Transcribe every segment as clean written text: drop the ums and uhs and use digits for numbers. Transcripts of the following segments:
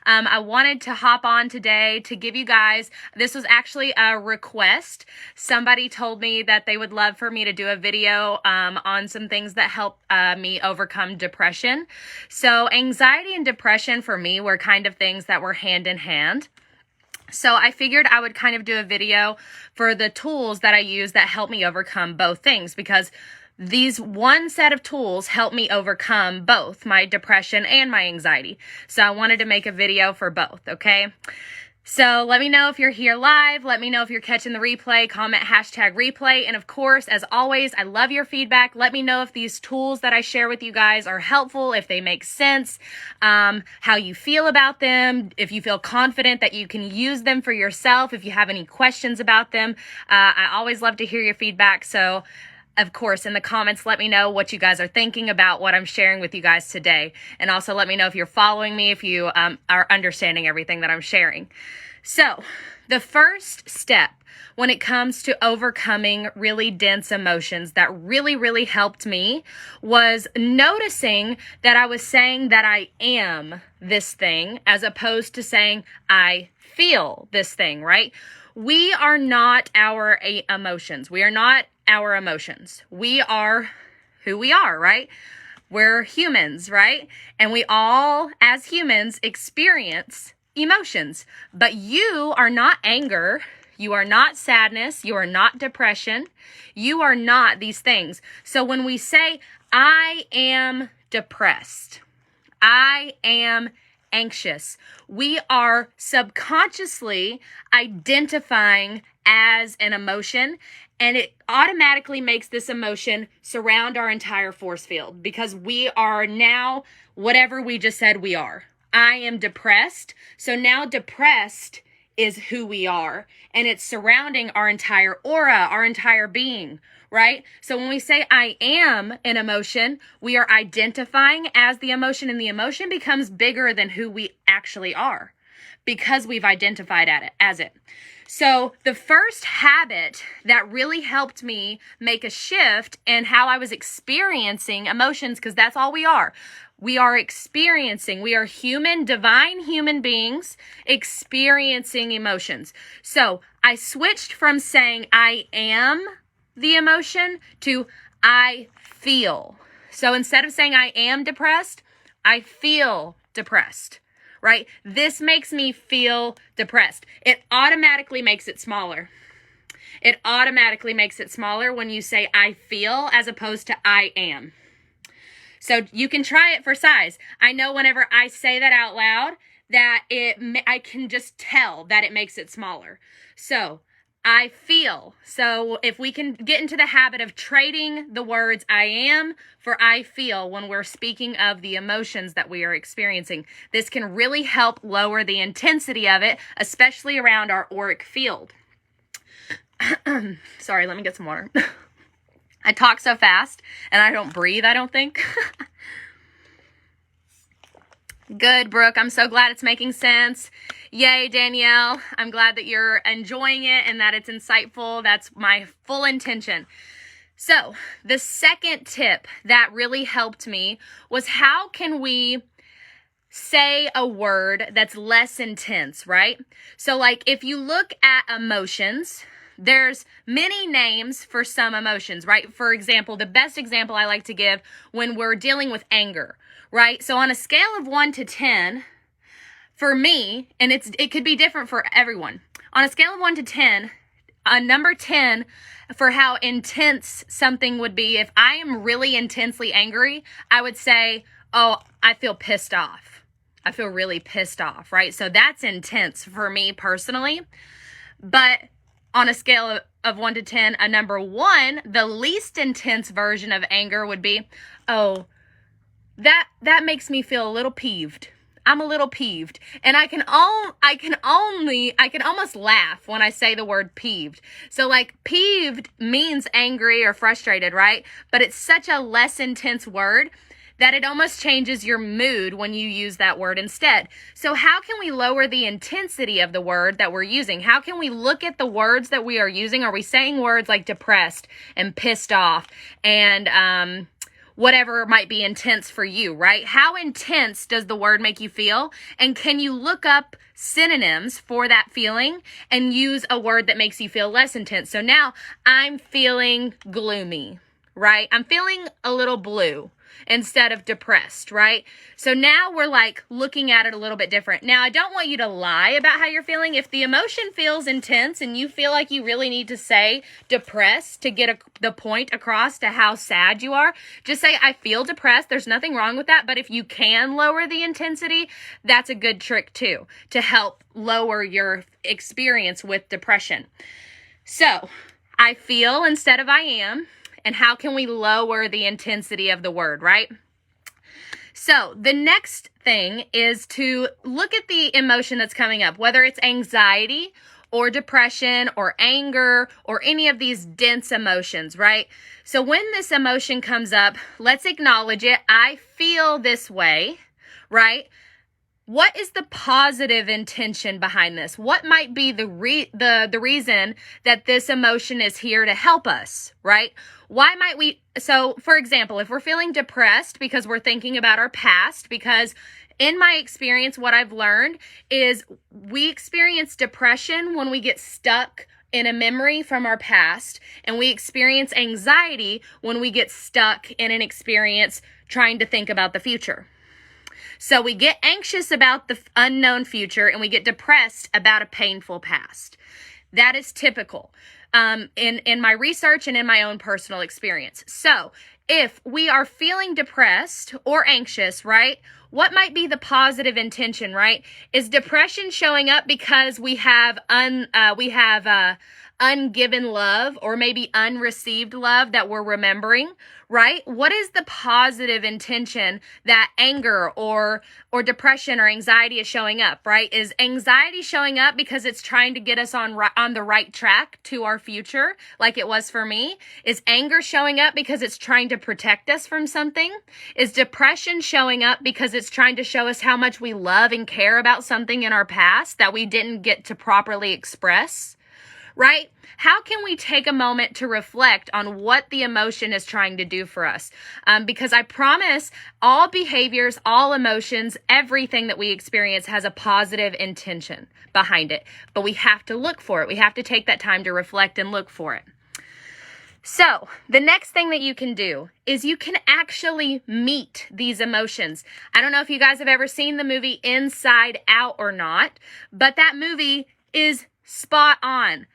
I wanted to hop on today to give you guys, this was actually a request. Somebody told me that they would love for me to do a video on some things that help me overcome depression. So anxiety and depression for me were kind of things that were hand in hand. So I figured I would kind of do a video for the tools that I use that help me overcome both things, because these one set of tools help me overcome both my depression and my anxiety. So I wanted to make a video for both, okay? So let me know if you're here live. Let me know if you're catching the replay. Comment #replay. And of course, as always, I love your feedback. Let me know if these tools that I share with you guys are helpful, if they make sense, how you feel about them, if you feel confident that you can use them for yourself, if you have any questions about them. I always love to hear your feedback. So of course, in the comments, let me know what you guys are thinking about what I'm sharing with you guys today. And also let me know if you're following me, if you are understanding everything that I'm sharing. So the first step when it comes to overcoming really dense emotions that really helped me was noticing that I was saying that I am this thing as opposed to saying I feel this thing, right? We are not our emotions. We are not our emotions. We are who we are, right? We're humans, right? And we all, as humans, experience emotions. But you are not anger. You are not sadness. You are not depression. You are not these things. So when we say, I am depressed, I am anxious, we are subconsciously identifying as an emotion, and it automatically makes this emotion surround our entire force field because we are now whatever we just said we are. I am depressed. So now depressed is who we are, and it's surrounding our entire aura, our entire being, right? So when we say I am an emotion, we are identifying as the emotion, and the emotion becomes bigger than who we actually are because we've identified as it. So the first habit that really helped me make a shift in how I was experiencing emotions, because that's all we are. We are experiencing, we are human, divine human beings experiencing emotions. So I switched from saying I am the emotion to I feel. So instead of saying I am depressed, I feel depressed, right? This makes me feel depressed. It automatically makes it smaller. It automatically makes it smaller when you say I feel as opposed to I am. So you can try it for size. I know whenever I say that out loud, that I can just tell that it makes it smaller. So I feel. So if we can get into the habit of trading the words I am for I feel when we're speaking of the emotions that we are experiencing, this can really help lower the intensity of it, especially around our auric field. Sorry, let me get some water. I talk so fast and I don't breathe, I don't think. Good, Brooke. I'm so glad it's making sense. Yay, Danielle. I'm glad that you're enjoying it and that it's insightful. That's my full intention. So the second tip that really helped me was how can we say a word that's less intense, right? So like if you look at emotions, there's many names for some emotions, right? For example, the best example I like to give when we're dealing with anger, right? So on a scale of 1 to 10, for me, and it could be different for everyone. On a scale of 1 to 10, a number 10 for how intense something would be. If I am really intensely angry, I would say, oh, I feel pissed off. I feel really pissed off, right? So that's intense for me personally. But on a scale of 1 to 10, a number 1, the least intense version of anger would be, oh, that makes me feel a little peeved. I'm a little peeved. And I can almost laugh when I say the word peeved. So like peeved means angry or frustrated, right? But it's such a less intense word that it almost changes your mood when you use that word instead. So how can we lower the intensity of the word that we're using? How can we look at the words that we are using? Are we saying words like depressed and pissed off and whatever might be intense for you, right? How intense does the word make you feel? And can you look up synonyms for that feeling and use a word that makes you feel less intense? So now I'm feeling gloomy, right? I'm feeling a little blue instead of depressed, right? So now we're like looking at it a little bit different. Now, I don't want you to lie about how you're feeling. If the emotion feels intense and you feel like you really need to say depressed to get the point across to how sad you are, just say, I feel depressed. There's nothing wrong with that. But if you can lower the intensity, that's a good trick too, to help lower your experience with depression. So I feel instead of I am. And how can we lower the intensity of the word, right? So the next thing is to look at the emotion that's coming up, whether it's anxiety or depression or anger or any of these dense emotions, right? So when this emotion comes up, let's acknowledge it. I feel this way, right? What is the positive intention behind this? What might be the reason that this emotion is here to help us, right? Why might we, so for example, if we're feeling depressed because we're thinking about our past, because in my experience, what I've learned is we experience depression when we get stuck in a memory from our past, and we experience anxiety when we get stuck in an experience trying to think about the future. So we get anxious about the unknown future and we get depressed about a painful past. That is typical in my research and in my own personal experience. So if we are feeling depressed or anxious, right, what might be the positive intention, right? Is depression showing up because we have ungiven love or maybe unreceived love that we're remembering, right? What is the positive intention that anger or depression or anxiety is showing up, right? Is anxiety showing up because it's trying to get us on the right track to our future, like it was for me? Is anger showing up because it's trying to protect us from something? Is depression showing up because it's trying to show us how much we love and care about something in our past that we didn't get to properly express? Right? How can we take a moment to reflect on what the emotion is trying to do for us? Because I promise all behaviors, all emotions, everything that we experience has a positive intention behind it. But we have to look for it. We have to take that time to reflect and look for it. So the next thing that you can do is you can actually meet these emotions. I don't know if you guys have ever seen the movie Inside Out or not, but that movie is spot on.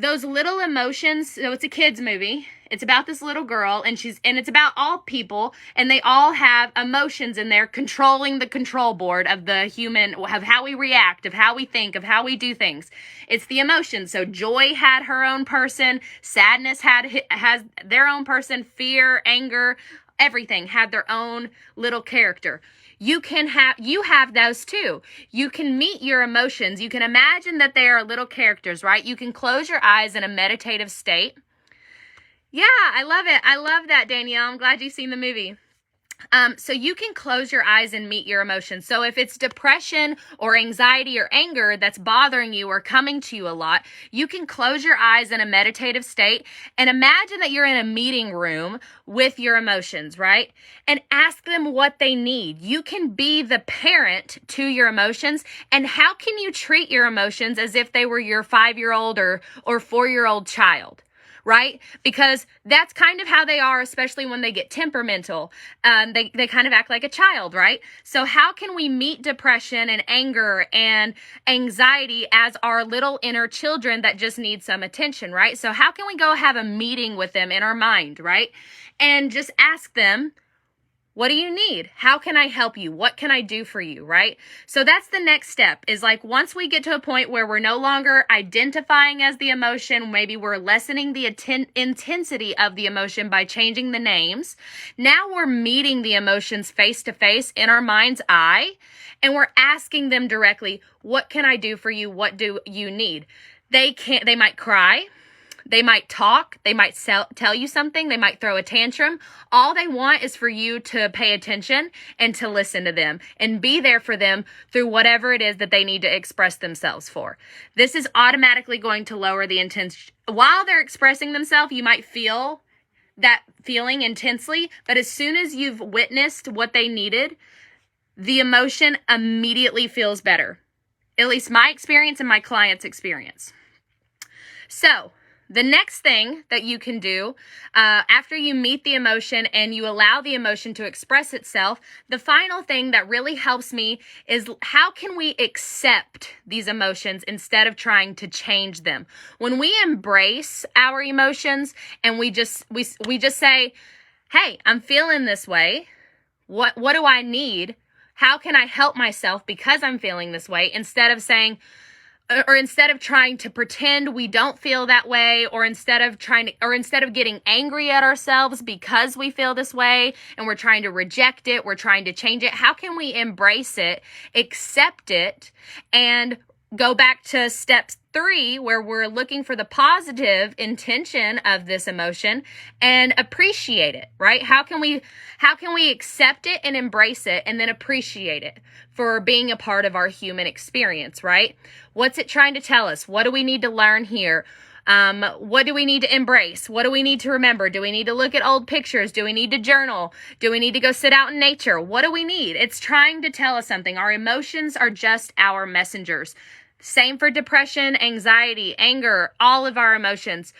Those little emotions, so it's a kid's movie. It's about this little girl and it's about all people, and they all have emotions in there controlling the control board of the human, of how we react, of how we think, of how we do things. It's the emotions. So joy had her own person, sadness has their own person, fear, anger, everything had their own little character. You have those too. You can meet your emotions. You can imagine that they are little characters, right? You can close your eyes in a meditative state. Yeah, I love it. I love that, Danielle. I'm glad you've seen the movie. So you can close your eyes and meet your emotions. So if it's depression or anxiety or anger that's bothering you or coming to you a lot, you can close your eyes in a meditative state and imagine that you're in a meeting room with your emotions, right? And ask them what they need. You can be the parent to your emotions. And how can you treat your emotions as if they were your 5-year-old or 4-year-old child? Right? Because that's kind of how they are, especially when they get temperamental. They kind of act like a child, right? So how can we meet depression and anger and anxiety as our little inner children that just need some attention, right? So how can we go have a meeting with them in our mind, right? And just ask them, what do you need? How can I help you? What can I do for you, right? So that's the next step, is like once we get to a point where we're no longer identifying as the emotion, maybe we're lessening the intensity of the emotion by changing the names. Now we're meeting the emotions face to face in our mind's eye, and we're asking them directly, what can I do for you? What do you need? They might cry. They might talk, they might tell you something, they might throw a tantrum. All they want is for you to pay attention and to listen to them and be there for them through whatever it is that they need to express themselves for. This is automatically going to lower the intensity. While they're expressing themselves, you might feel that feeling intensely, but as soon as you've witnessed what they needed, the emotion immediately feels better. At least my experience and my client's experience. So the next thing that you can do after you meet the emotion and you allow the emotion to express itself, the final thing that really helps me is how can we accept these emotions instead of trying to change them? When we embrace our emotions and we just say, hey, I'm feeling this way. What do I need? How can I help myself because I'm feeling this way? Instead of saying, or instead of trying to pretend we don't feel that way, or instead of getting angry at ourselves because we feel this way and we're trying to reject it, we're trying to change it. How can we embrace it, accept it, and go back to step 3 where we're looking for the positive intention of this emotion and appreciate it, right? How can we accept it and embrace it and then appreciate it for being a part of our human experience, right? What's it trying to tell us? What do we need to learn here? What do we need to embrace? What do we need to remember? Do we need to look at old pictures? Do we need to journal? Do we need to go sit out in nature? What do we need? It's trying to tell us something. Our emotions are just our messengers. Same for depression, anxiety, anger, all of our emotions,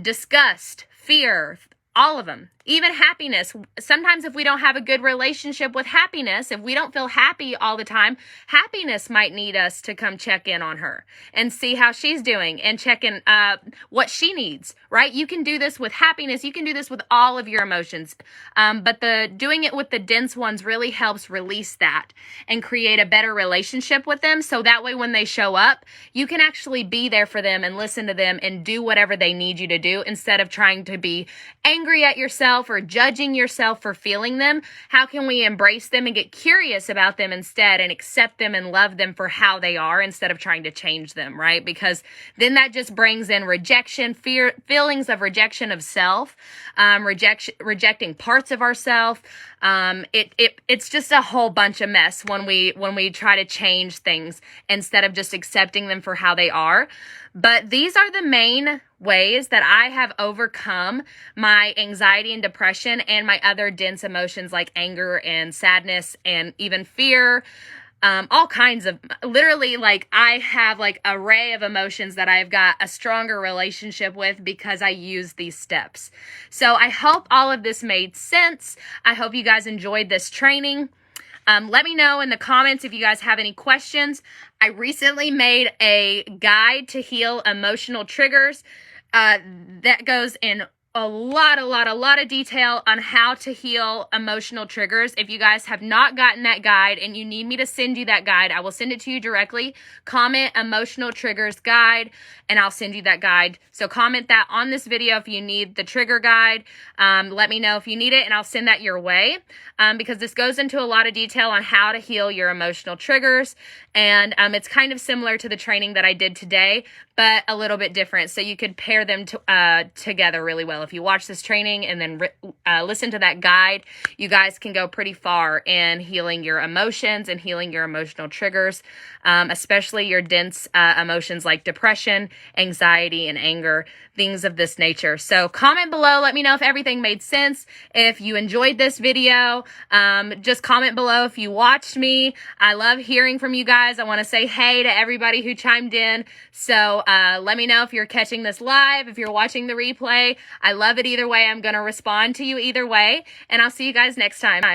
disgust, fear, all of them. Even happiness. Sometimes if we don't have a good relationship with happiness, if we don't feel happy all the time, happiness might need us to come check in on her and see how she's doing and check in what she needs, right? You can do this with happiness. You can do this with all of your emotions. But doing it with the dense ones really helps release that and create a better relationship with them. So that way when they show up, you can actually be there for them and listen to them and do whatever they need you to do instead of trying to be angry at yourself or judging yourself for feeling them. How can we embrace them and get curious about them instead and accept them and love them for how they are instead of trying to change them, right? Because then that just brings in rejection, fear, feelings of rejection of self, rejecting parts of ourself. It's just a whole bunch of mess when we try to change things instead of just accepting them for how they are. But these are the main ways that I have overcome my anxiety and depression and my other dense emotions like anger and sadness and even fear. All kinds of, literally, like I have like an array of emotions that I've got a stronger relationship with because I use these steps. So I hope all of this made sense. I hope you guys enjoyed this training. Let me know in the comments if you guys have any questions. I recently made a guide to heal emotional triggers that goes in a lot of detail on how to heal emotional triggers. If you guys have not gotten that guide and you need me to send you that guide, I will send it to you directly. Comment emotional triggers guide and I'll send you that guide. So comment that on this video if you need the trigger guide. Let me know if you need it and I'll send that your way because this goes into a lot of detail on how to heal your emotional triggers. And it's kind of similar to the training that I did today, but a little bit different. So you could pair them together really well. If you watch this training and then listen to that guide, you guys can go pretty far in healing your emotions and healing your emotional triggers, especially your dense emotions like depression, anxiety, and anger, things of this nature. So comment below. Let me know if everything made sense. If you enjoyed this video, just comment below if you watched me. I love hearing from you guys. I want to say hey to everybody who chimed in. So let me know if you're catching this live, if you're watching the replay. I love it either way. I'm going to respond to you either way. And I'll see you guys next time.